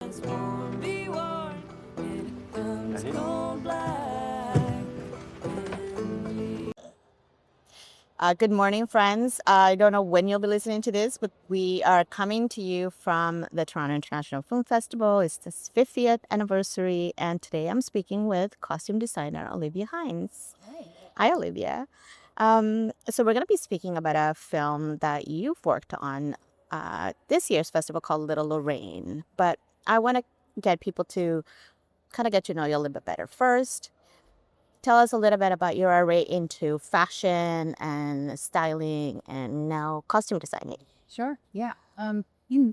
Be warned, and it comes cold black. Good morning, friends. I don't know when you'll be listening to this, but we are coming to you from the Toronto International Film Festival. It's the 50th anniversary, and today I'm speaking with costume designer Olivia Hines. Hi, Olivia. So we're going to be speaking about a film that you've worked on this year's festival called Little Lorraine. But I want to get people to kind of get to know you a little bit better first. Tell us a little bit about your array into fashion and styling and now costume designing. Sure. Yeah.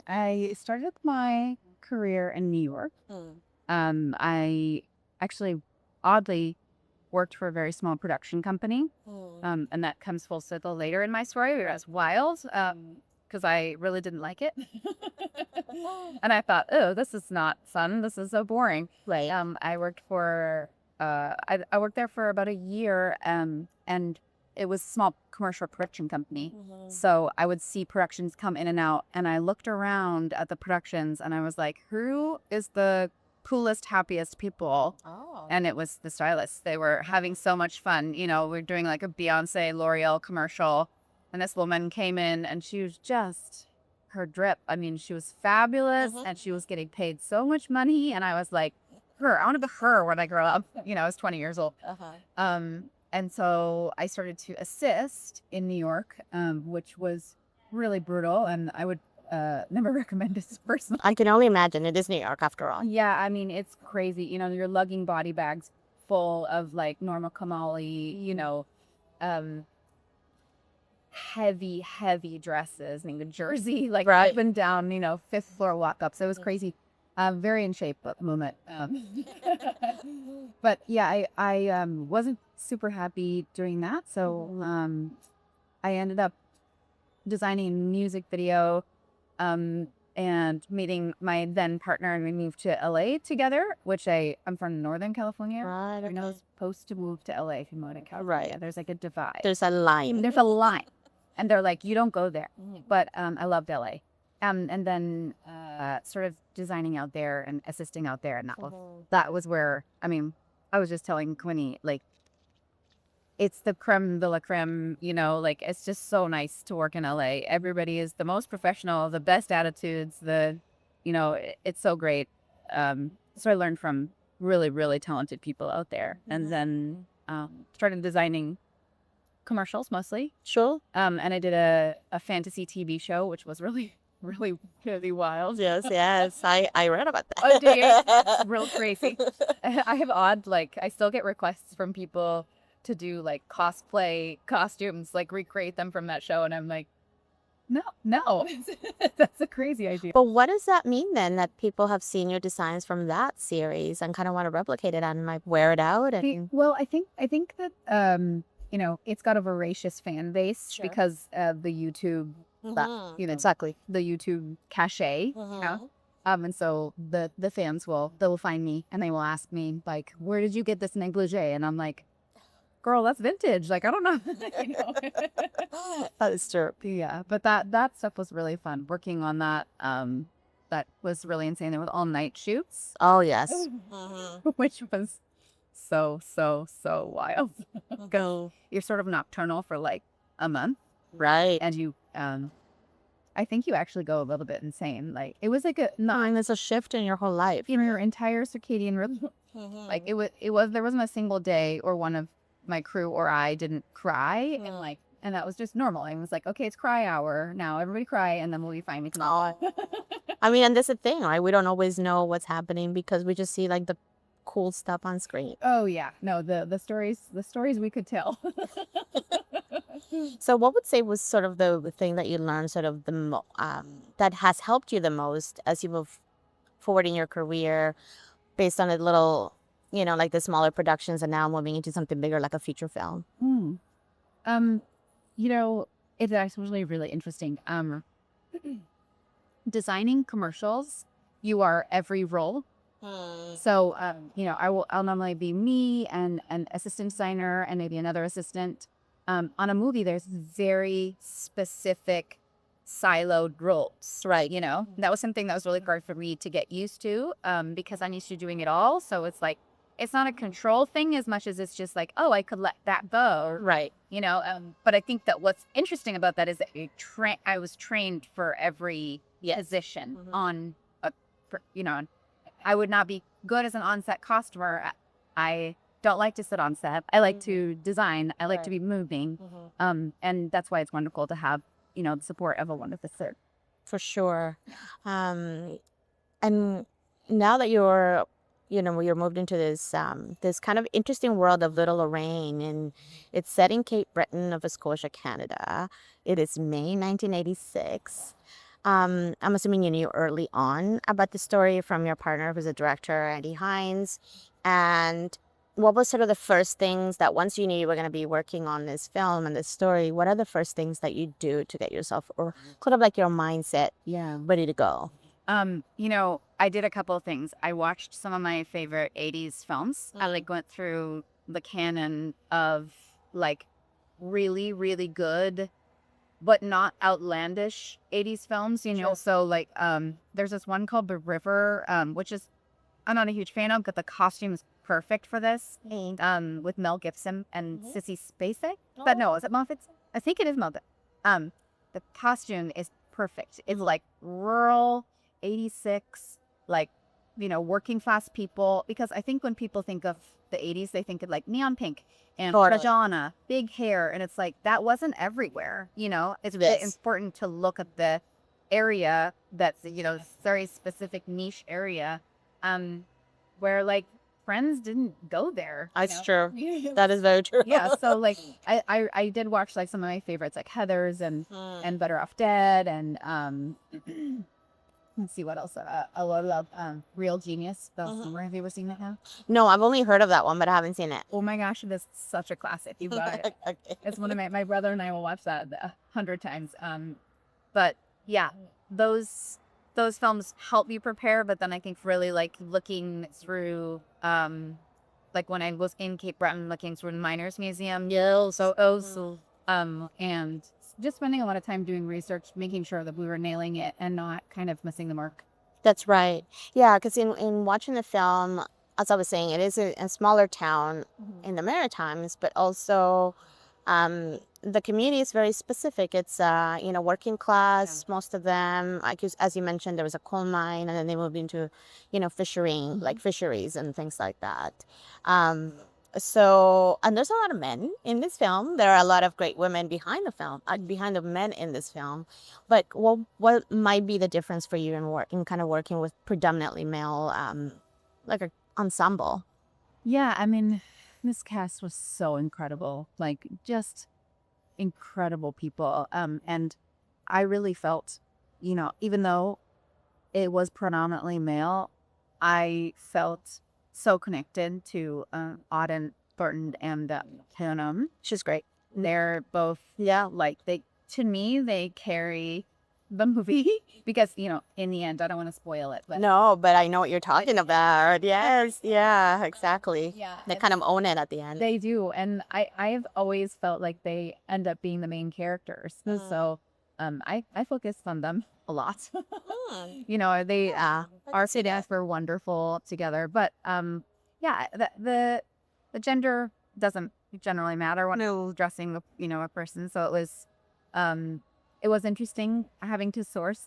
I started my career in New York. I actually oddly worked for a very small production company. And that comes full circle later in my story. It was wild because I really didn't like it. And I thought, oh, this is not fun. This is so boring. Right. I worked for, I worked there for about a year and it was a small commercial production company. So I would see productions come in and out, and I looked around at the productions and I was like, who is the coolest, happiest people? Oh. And it was the stylists. They were having so much fun. You know, we're doing like a Beyonce L'Oreal commercial, and this woman came in and she was just her drip. I mean, she was fabulous and she was getting paid so much money. And I was like, her, I want to be her when I grow up. You know, I was 20 years old. And so I started to assist in New York, which was really brutal. And I would never recommend this personally. I can only imagine. It is New York after all. Yeah, I mean, it's crazy. You know, you're lugging body bags full of like Norma Kamali, you know, heavy dresses, and the jersey, like up and down, you know, fifth floor walk up. So it was crazy. Very in shape at the moment. But yeah, I wasn't super happy doing that. So I ended up designing a music video and meeting my then partner, and we moved to LA together, which I'm from Northern California. Right. You're not supposed to move to LA if you move to California. Right. There's like a divide. There's a line. There's a line. And they're like, you don't go there. But I loved LA. And then sort of designing out there and assisting out there. And that was where, I mean, I was just telling Quinny, like, it's the creme de la creme, you know, like, it's just so nice to work in LA. Everybody is the most professional, the best attitudes, you know, it's so great. So I learned from really, really talented people out there. And then started designing commercials mostly. Sure. And I did a fantasy TV show, which was really wild. Yes. I read about that. Oh, do you? It's real crazy. I have odd, like, I still get requests from people to do like cosplay costumes, like recreate them from that show. And I'm like, no, that's a crazy idea. But what does that mean then, that people have seen your designs from that series and kind of want to replicate it and like wear it out? And Well, I think that, you know, it's got a voracious fan base because of the YouTube, that, you know, exactly. the YouTube cachet, you know? And so the fans they'll find me and they will ask me like, where did you get this negligee? And I'm like, girl, that's vintage. Like, I don't know. You know? That is true. Yeah, but that stuff was really fun. Working on that, that was really insane. There was all night shoots, Oh, yes. which was so wild. Go. You're sort of nocturnal for like a month, Right. and you, I think you actually go a little bit insane. Like, it was like I mean, there's a shift in your whole life. you know, your entire circadian rhythm. Like it was there wasn't a single day or one of my crew or I didn't cry, and that was just normal. I was like, okay, it's cry hour now. Everybody cry, and then we'll be fine. We can all. I mean, and that's the thing, right? We don't always know what's happening because we just see like the cool stuff on screen. Oh yeah, no, the stories we could tell. So what would say was sort of the thing that you learned sort of that has helped you the most as you move forward in your career based on a little, you know, like the smaller productions and now moving into something bigger like a feature film? You know, it's actually really interesting. Designing commercials, you are every role. So, you know, I'll normally be me and an assistant designer and maybe another assistant. On a movie, there's very specific siloed roles. Right. You know, that was something that was really hard for me to get used to, because I'm used to doing it all. So it's like, it's not a control thing as much as it's just like, oh, I could let that go. Right. You know, but I think that what's interesting about that is that I was trained for every position on you know, I would not be good as an on-set costumer. I don't like to sit on set. I like to design. I like to be moving. And that's why it's wonderful to have, you know, the support of a wonderful third. For sure. And now that you're moved into this this kind of interesting world of Little Lorraine, and it's set in Cape Breton, Nova Scotia, Canada. It is May 1986. I'm assuming you knew early on about the story from your partner, who's a director, Olivia Hines. And what was sort of the first things that once you knew you were going to be working on this film and this story, what are the first things that you do to get yourself, or kind of like your mindset, ready to go? You know, I did a couple of things. I watched some of my favorite 80s films. I like went through the canon of like really, really good, but not outlandish 80s films, you know? So like, there's this one called The River, which is, I'm not a huge fan of, but the costume is perfect for this, with Mel Gibson and Sissy Spacek. But no, is it Mel Gibson? I think it is Mel Gibson. The costume is perfect. It's like rural 86, like, you know, working class people, because I think when people think of the 80s, they think of like neon pink and Rajana, big hair, and it's like that wasn't everywhere, you know. It's important to look at the area that's, you know, very specific niche area, where like Friends didn't go there. That's true. That is very true. Yeah, so like I did watch like some of my favorites, like Heathers and Better Off Dead, and let's see what else. I love Real Genius. Have you ever seen that now? No, I've only heard of that one, but I haven't seen it. Oh my gosh, it is such a classic. You got it. Okay. It's one of my brother and I will watch that 100 times. But yeah, those films help you prepare. But then I think really like looking through, like when I was in Cape Breton, looking through the Miners Museum. And just spending a lot of time doing research, making sure that we were nailing it and not kind of missing the mark. That's right. Yeah, because in watching the film, as I was saying, it is a smaller town in the Maritimes, but also the community is very specific. It's working class, most of them. Like as you mentioned, there was a coal mine, and then they moved into, fishing, like fisheries and things like that. So, and there's a lot of men in this film. There are a lot of great women behind the film, behind the men in this film. But what might be the difference for you in kind of working with predominantly male, like an ensemble? Yeah, I mean, this cast was so incredible, like just incredible people. And I really felt, even though it was predominantly male, I felt so connected to Auden Thornton and Hanum. She's great. They're both, like to me, they carry the movie because, in the end, I don't want to spoil it. But no, but I know what you're talking about. Yes, yeah, exactly. Yeah. They kind of own it at the end. They do. And I've always felt like they end up being the main characters. So I focused on them a lot. They our cities were wonderful together. But the gender doesn't generally matter when I was dressing a person. So it was interesting having to source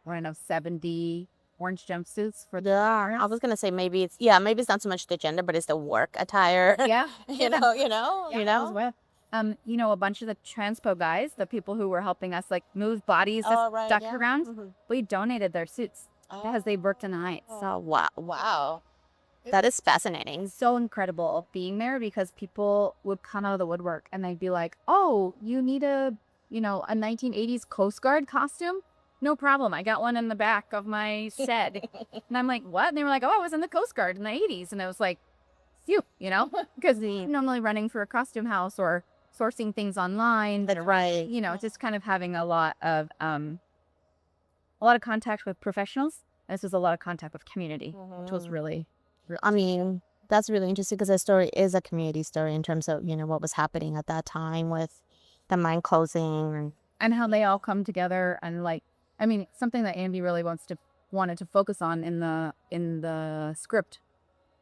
70 orange jumpsuits for the I was gonna say maybe it's not so much the gender, but it's the work attire. Yeah. you know. A bunch of the transpo guys, the people who were helping us move bodies stuck around, we donated their suits because they worked in the heights. So wow. That is fascinating. So incredible being there because people would come out of the woodwork and they'd be like, "Oh, you need a 1980s Coast Guard costume? No problem. I got one in the back of my shed." And I'm like, "What?" And they were like, "Oh, I was in the Coast Guard in the 80s." And I was like, "Phew," because normally running for a costume house or sourcing things online. That's right. Just kind of having a lot of contact with professionals. This was a lot of contact with community, which was really. I mean, that's really interesting because the story is a community story in terms of what was happening at that time with the mine closing and how they all come together. And like, I mean, something that Andy really wanted to focus on in the script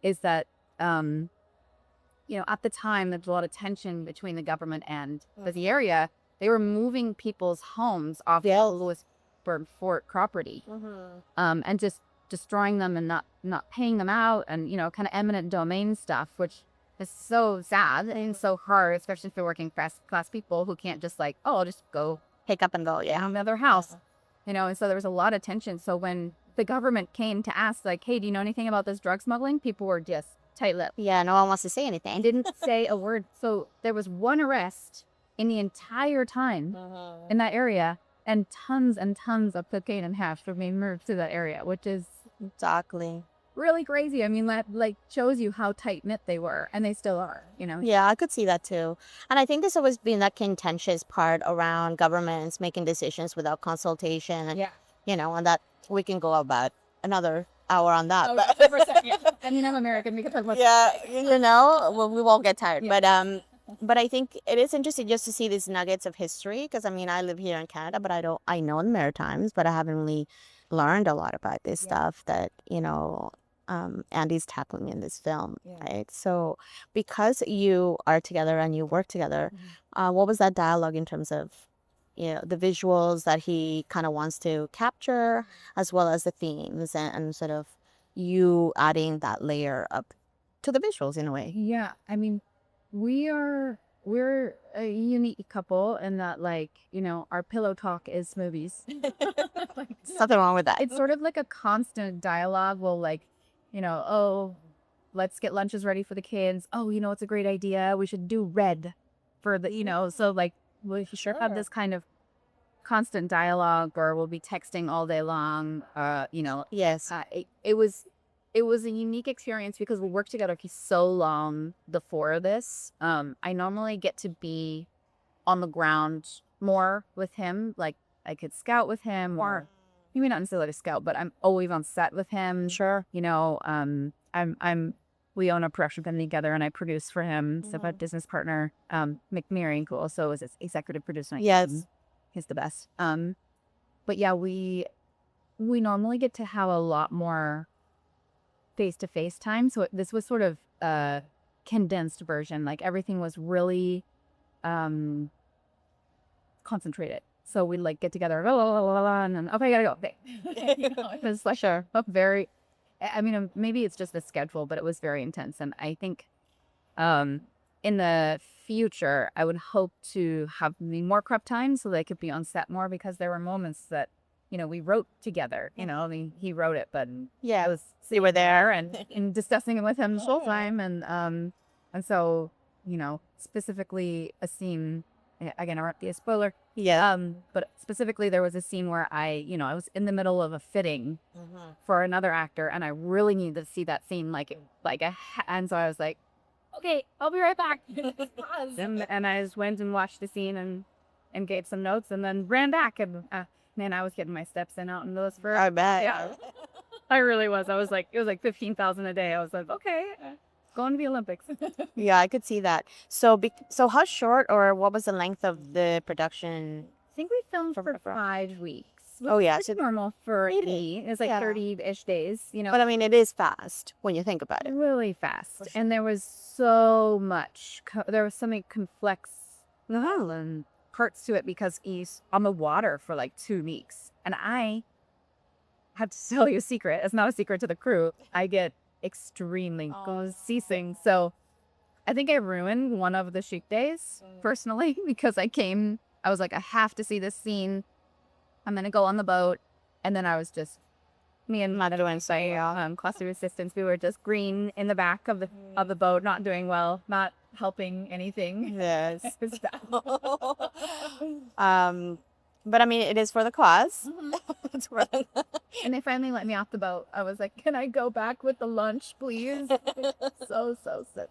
is that, at the time, there's a lot of tension between the government and the area. They were moving people's homes off the Louisburg Fort property, and just destroying them and not paying them out, and kind of eminent domain stuff, which is so sad and so hard, especially if you're working class people who can't just like, oh, I'll just go Pick up and go. Yeah. another house, and so there was a lot of tension. So when the government came to ask, like, hey, do you know anything about this drug smuggling? People were just tight-lipped. Yeah. No one wants to say anything. Didn't say a word. So there was one arrest in the entire time in that area, and tons of cocaine and hash were being moved to that area, which is Exactly. really crazy. I mean, that like shows you how tight-knit they were, and they still are, Yeah, I could see that too. And I think there's always been that contentious part around governments making decisions without consultation. And, Yeah. And that we can go about another hour on that. Oh, but for a second. I mean, I'm American. We can talk about yeah, we won't get tired. But I think it is interesting just to see these nuggets of history, because I mean, I live here in Canada, but I know the Maritimes, but I haven't really learned a lot about this stuff that, Andy's tackling in this film, right? So because you are together and you work together, what was that dialogue in terms of, the visuals that he kind of wants to capture, as well as the themes, and sort of you adding that layer up to the visuals in a way? Yeah, I mean, we're a unique couple in that, like, our pillow talk is movies. Like, Nothing wrong with that. it's sort of like a constant dialogue. We'll like, oh, let's get lunches ready for the kids. Oh, it's a great idea. We should do red for the, so like we sure have this kind of constant dialogue, or we'll be texting all day long. Yes. It was a unique experience because we worked together for so long before this. I normally get to be on the ground more with him. Like, I could scout with him, or maybe not necessarily scout, but I'm always on set with him. Sure. We own a production company together, and I produce for him. So a business partner, McMeering, who also is his executive producer. Yes. He's the best. But yeah, we normally get to have a lot more face-to-face time. So this was sort of a condensed version. Like, everything was really concentrated. So we'd like get together, and then, okay, I gotta go. Okay. It was like very, I mean, maybe it's just the schedule, but it was very intense. And I think in the future, I would hope to have more prep time so that I could be on set more, because there were moments that, we wrote together. I mean, he wrote it, but I was You were there. and discussing it with him the whole time. And so, specifically a scene, again, I won't be a spoiler. Yeah. But specifically, there was a scene where I was in the middle of a fitting for another actor, and I really needed to see that scene, and so I was like, okay, I'll be right back. and I just went and watched the scene and gave some notes, and then ran back, and man, I was getting my steps in out in those for. I bet. Yeah, I really was. I was like, it was like 15,000 a day. I was like, okay, going to the Olympics. Yeah, I could see that. So how short, or what was the length of the production? I think we filmed for 5 weeks. Oh, yeah. It's normal for It me. It's like yeah. 30-ish days, But I mean, it is fast when you think about it. really fast. sure. And there was so much, there was so many complex and parts to it, because he's on the water for like 2 weeks. And I have to tell you a secret. It's not a secret to the crew. I get extremely seasick. So I think I ruined one of the shoot days personally, because I was like, I have to see this scene. I'm going to go on the boat. And then I was just, me and my cluster assistants, we were just green in the back of the boat, not doing well, not helping anything. Yes. But I mean, it is for the cause. It's for the- And they finally let me off the boat. I was like, can I go back with the lunch, please? so sick.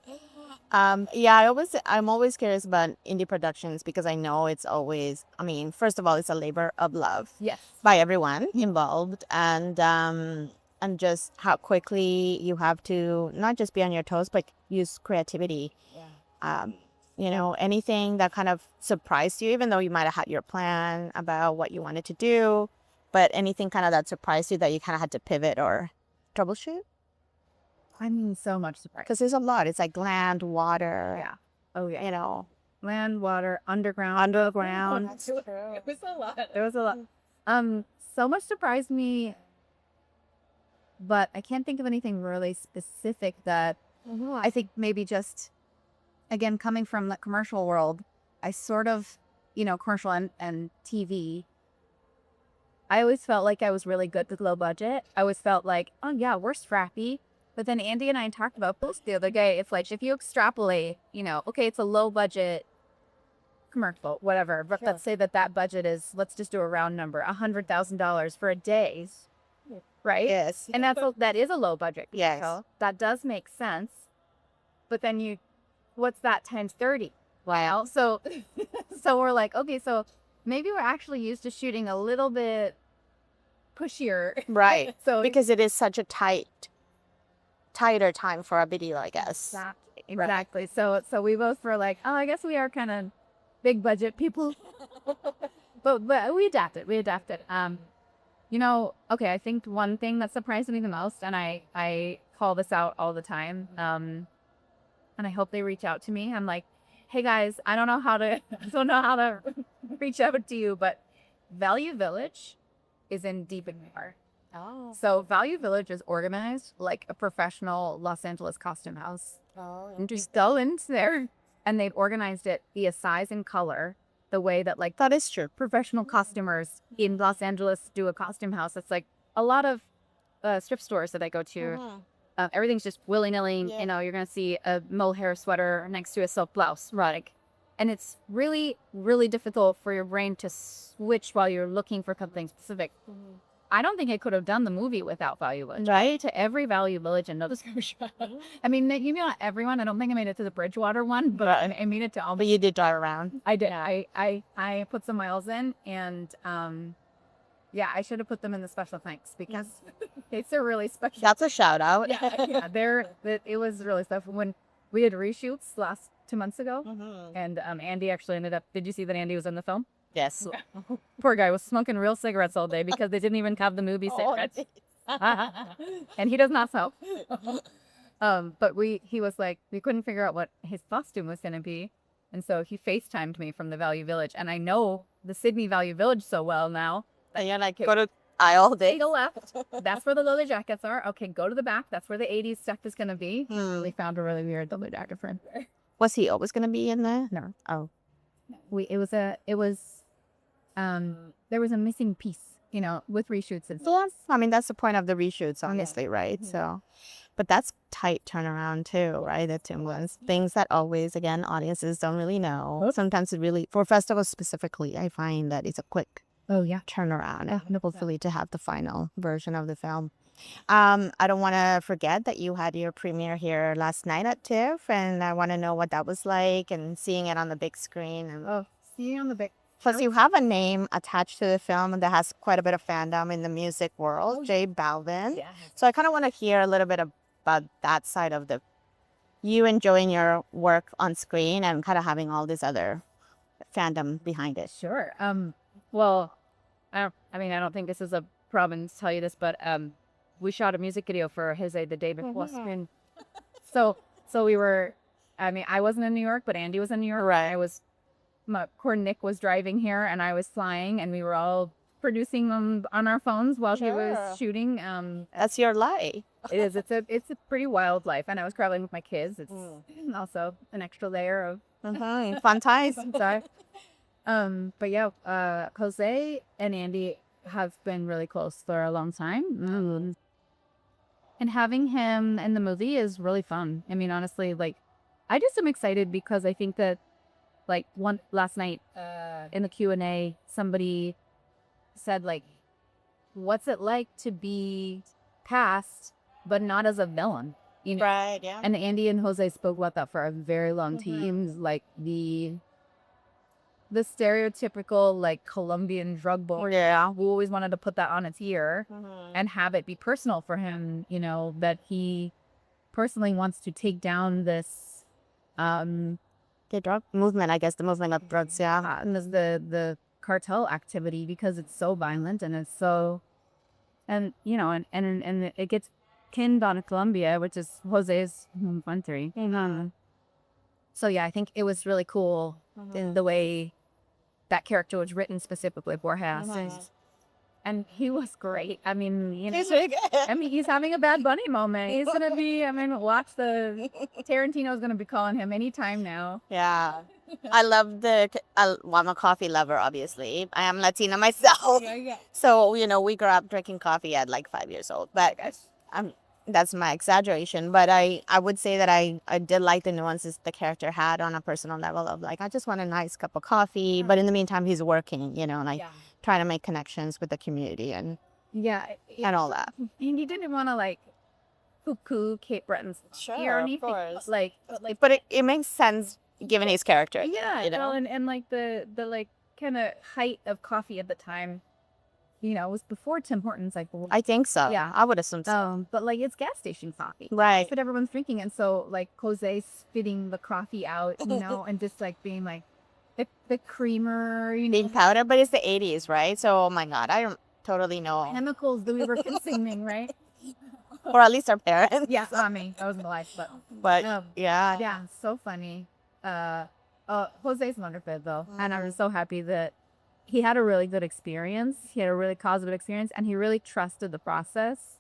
Yeah, I'm always curious about indie productions, because I know it's always, I mean, first of all, it's a labor of love Yes. by everyone involved, and just how quickly you have to not just be on your toes, but use creativity. You know, anything that kind of surprised you, even though you might have had your plan about what you wanted to do, but anything kind of that surprised you that you kind of had to pivot or troubleshoot? I mean, so much surprise. Because there's a lot. It's like land, water, Yeah. Oh yeah. you know, Land, water, underground. underground. That's true. It was a lot. There was a lot. So much surprised me, but I can't think of anything really specific that I think maybe just, again, coming from the commercial world, I sort of, commercial and TV, I always felt like I was really good with low budget. I always felt like, oh yeah, we're scrappy. But then Andy and I talked about this the other day. It's like, if you extrapolate, okay, it's a low budget commercial, whatever. But let's say that budget is, let's just do a round number, $100,000 for a day, right? Yes. And that is a low budget Yes. commercial. That does make sense. But then what's that times 30? Wow. So we're like, okay, so maybe we're actually used to shooting a little bit pushier. Right. So because it is such a tighter time for a video, I guess. Exactly. So we both were like, oh, I guess we are kind of big budget people. but we adapted. Okay, I think one thing that surprised me the most, and I call this out all the time, and I hope they reach out to me. I'm like, hey guys, I don't know how to reach out to you, but Value Village is in Deep Ignore. Oh. So Value Village is organized like a professional Los Angeles costume house. Oh. And just go in there, and they've organized it via size and color, the way that like That is true. professional costumers in Los Angeles do a costume house. It's like a lot of thrift stores that I go to. Everything's just willy-nilly. Yeah. You're going to see a mohair sweater next to a silk blouse. Right. And it's really, really difficult for your brain to switch while you're looking for something specific. I don't think I could have done the movie without Value Village. Right. To every Value Village in Nova Scotia. I mean, not everyone. I don't think I made it to the Bridgewater one, but I made it to all. But you did drive around. I did. I put some miles in, and yeah, I should have put them in the special thanks because it's a really special. That's a shout out. Yeah. It was really special when we did reshoots last 2 months ago, and Andy actually ended up. Did you see that Andy was in the film? Yes. Poor guy was smoking real cigarettes all day because they didn't even have the movie cigarettes, and he does not smoke. But he was like, we couldn't figure out what his costume was going to be. And so he FaceTimed me from the Value Village. And I know the Sydney Value Village so well now. And you're like, go to aisle day. Take a left. That's where the leather jackets are. Okay, go to the back. That's where the 80s stuff is going to be. We found a really weird leather jacket for him. Was he always going to be in there? No. Oh. There was a missing piece, with reshoots and stuff. Yeah. I mean, that's the point of the reshoots, honestly, right? So, but that's tight turnaround too, right? The Tim ones. Things that always, again, audiences don't really know. Sometimes it really, for festivals specifically, I find that it's a quick turnaround. And hopefully to have the final version of the film. I don't want to forget that you had your premiere here last night at TIFF, and I want to know what that was like and seeing it on the big screen. And Seeing on the big. plus, you have a name attached to the film that has quite a bit of fandom in the music world, J Balvin. Yeah. So I kind of want to hear a little bit about that side of you enjoying your work on screen and kind of having all this other fandom behind it. Sure. Well, I don't think this is a problem to tell you this, but we shot a music video for Jose the day before. And so we were, I wasn't in New York, but Andy was in New York. Right. My poor Nick was driving here and I was flying, and we were all producing them on our phones while he was shooting. That's your life. It is. It's a pretty wild life. And I was traveling with my kids. It's also an extra layer of Fun times. sorry. But yeah, Jose and Andy have been really close for a long time. And having him in the movie is really fun. I mean, honestly, like, I just am excited because I think that, like, last night in the Q&A, somebody said, like, what's it like to be cast but not as a villain? Right, yeah. And Andy and Jose spoke about that for a very long time. Like, the stereotypical, like, Colombian drug boy who always wanted to put that on its ear and have it be personal for him, that he personally wants to take down this the drug movement, I guess, the movement of drugs, yeah. And there's the cartel activity because it's so violent and it's so, and you know, and it gets pinned on Colombia, which is Jose's home country. So yeah, I think it was really cool in the way that character was written specifically for Borges. And he was great. I mean, you know, He's really good. I mean, he's having a Bad Bunny moment. He's gonna be. I mean, watch the Tarantino's gonna be calling him anytime now. Yeah. I love well, I'm a coffee lover, obviously. I am Latina myself. So, you know, we grew up drinking coffee at like 5 years old. But that's my exaggeration. But I would say that I did like the nuances the character had on a personal level of like, I just want a nice cup of coffee. But in the meantime, he's working, you know, like trying to make connections with the community and all that. And he didn't want to like poo-poo Cape Breton's or anything. But it makes sense given his character. Yeah, you know? and like the like kind of height of coffee at the time, you know, it was before Tim Hortons. Like, I think so. Yeah, I would assume so. But like it's gas station coffee, right? That's what everyone's drinking, and so like Jose spitting the coffee out, you know, and just like being like the creamer, you know, being powder. But it's the 80s, right? So oh my god, I don't totally know chemicals that we were consuming, right? Or at least our parents. Yeah, not me. I wasn't alive, but yeah, so funny. Jose's wonderful though, and I'm so happy that he had a really good experience. He had a really positive experience, and he really trusted the process.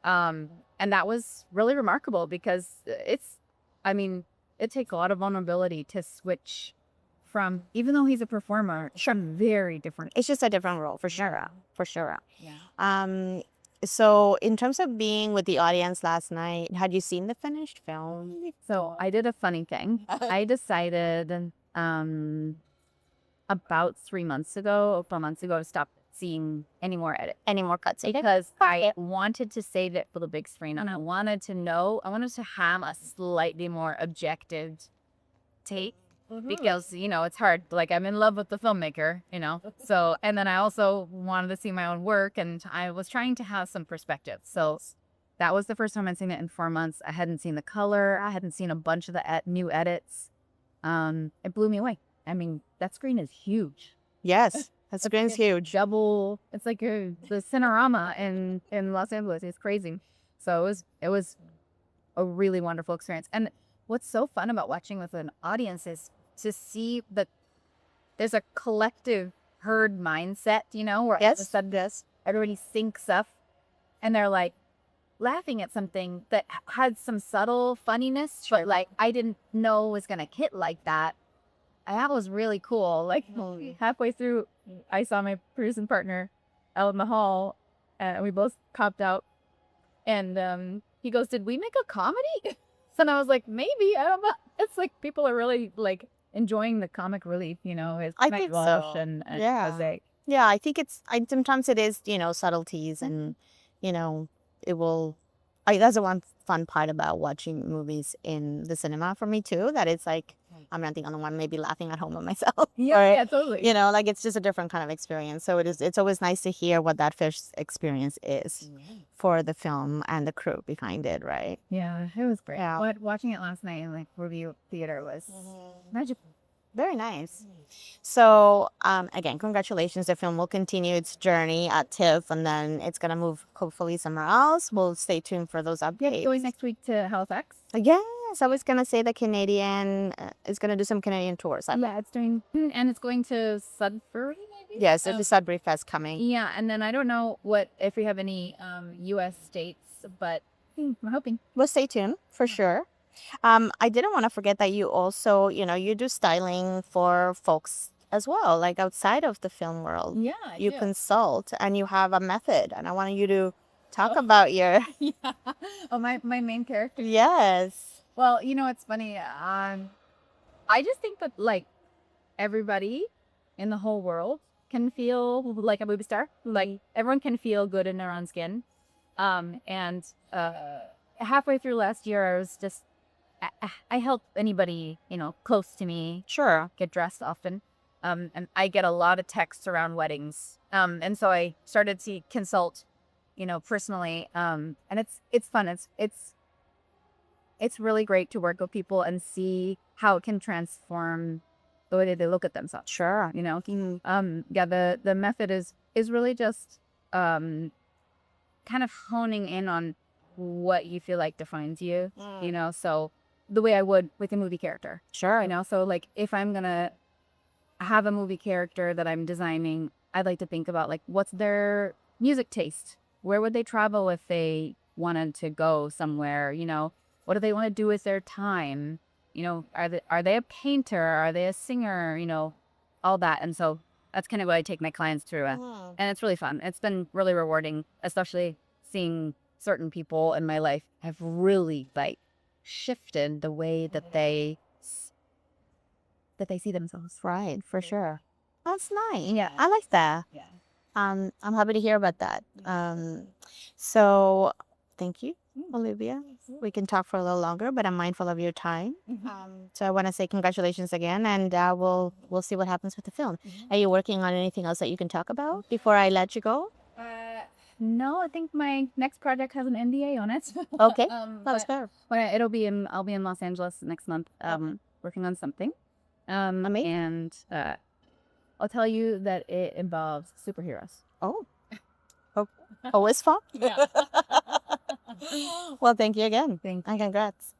And that was really remarkable because I mean, it takes a lot of vulnerability to switch from, even though he's a performer, very different. It's just a different role for sure. Yeah. So in terms of being with the audience last night, had you seen the finished film? So I did a funny thing. I decided about 4 months ago to stop seeing any more cuts because I wanted to save it for the big screen, and I wanted to have a slightly more objective take. Because, you know, it's hard. Like, I'm in love with the filmmaker, you know. So, and then I also wanted to see my own work, and I was trying to have some perspective. So that was the first time I'd seen it in 4 months. I hadn't seen the color. I hadn't seen a bunch of the new edits. It blew me away. I mean, that screen is huge. Yes, that screen's huge. Double. It's like the Cinerama in Los Angeles. It's crazy. So it was a really wonderful experience. And what's so fun about watching with an audience is to see there's a collective herd mindset, you know, where all of a sudden everybody syncs up and they're like laughing at something that had some subtle funniness, but like I didn't know was gonna hit like that. And that was really cool. Like halfway through, I saw my producing partner out in the hall, and we both copped out. And he goes, "Did we make a comedy?" So I was like, "Maybe, I don't know." It's like people are really like enjoying the comic relief, you know. I think so. And Yeah. Yeah, I think sometimes it is, you know, subtleties and, you know, that's the one fun part about watching movies in the cinema for me too, that it's like, I'm not the only one maybe laughing at home with myself. Yeah, totally. You know, like it's just a different kind of experience. So it's always nice to hear what that first experience is for the film and the crew behind it, right? Yeah, it was great. Yeah. Watching it last night in like review theater was magical. Very nice. So, again, congratulations. The film will continue its journey at TIFF, and then it's going to move hopefully somewhere else. We'll stay tuned for those updates. Going next week to Halifax. Yes, I was going to say the Canadian is going to do some Canadian tours. Yeah, it's doing, and it's going to Sudbury, maybe? Yes, there's the Sudbury Fest coming. Yeah, and then I don't know if we have any U.S. states, but we're hoping. We'll stay tuned for sure. I didn't want to forget that you also, you know, you do styling for folks as well, like outside of the film world. Yeah, you consult and you have a method, and I wanted you to talk about your my main character. Yes. Well, you know, it's funny. I just think that like everybody in the whole world can feel like a movie star. Like everyone can feel good in their own skin. And halfway through last year, I was just I help anybody, you know, close to me get dressed often. And I get a lot of texts around weddings. And so I started to consult, you know, personally. And it's fun. it's really great to work with people and see how it can transform the way that they look at themselves. Sure. You know, yeah, the method is really just kind of honing in on what you feel like defines you. You know, so the way I would with a movie character. Sure. You know, so like if I'm gonna have a movie character that I'm designing, I'd like to think about like what's their music taste? Where would they travel if they wanted to go somewhere? You know, what do they want to do with their time? You know, are they a painter? Are they a singer? You know, all that. And so that's kind of what I take my clients through. And it's really fun. It's been really rewarding, especially seeing certain people in my life have really like shifted the way that they see themselves. Right, for sure. That's nice. Yeah. I like that. Yeah. I'm happy to hear about that. So thank you, Olivia. We can talk for a little longer, but I'm mindful of your time. So I want to say congratulations again, and we'll see what happens with the film. Are you working on anything else that you can talk about before I let you go? No, I think my next project has an NDA on it. Okay, that was fair. But I'll be in Los Angeles next month, working on something. Amazing. And I'll tell you that it involves superheroes. Oh, always fun. Yeah. Well, thank you again. Thank And congrats.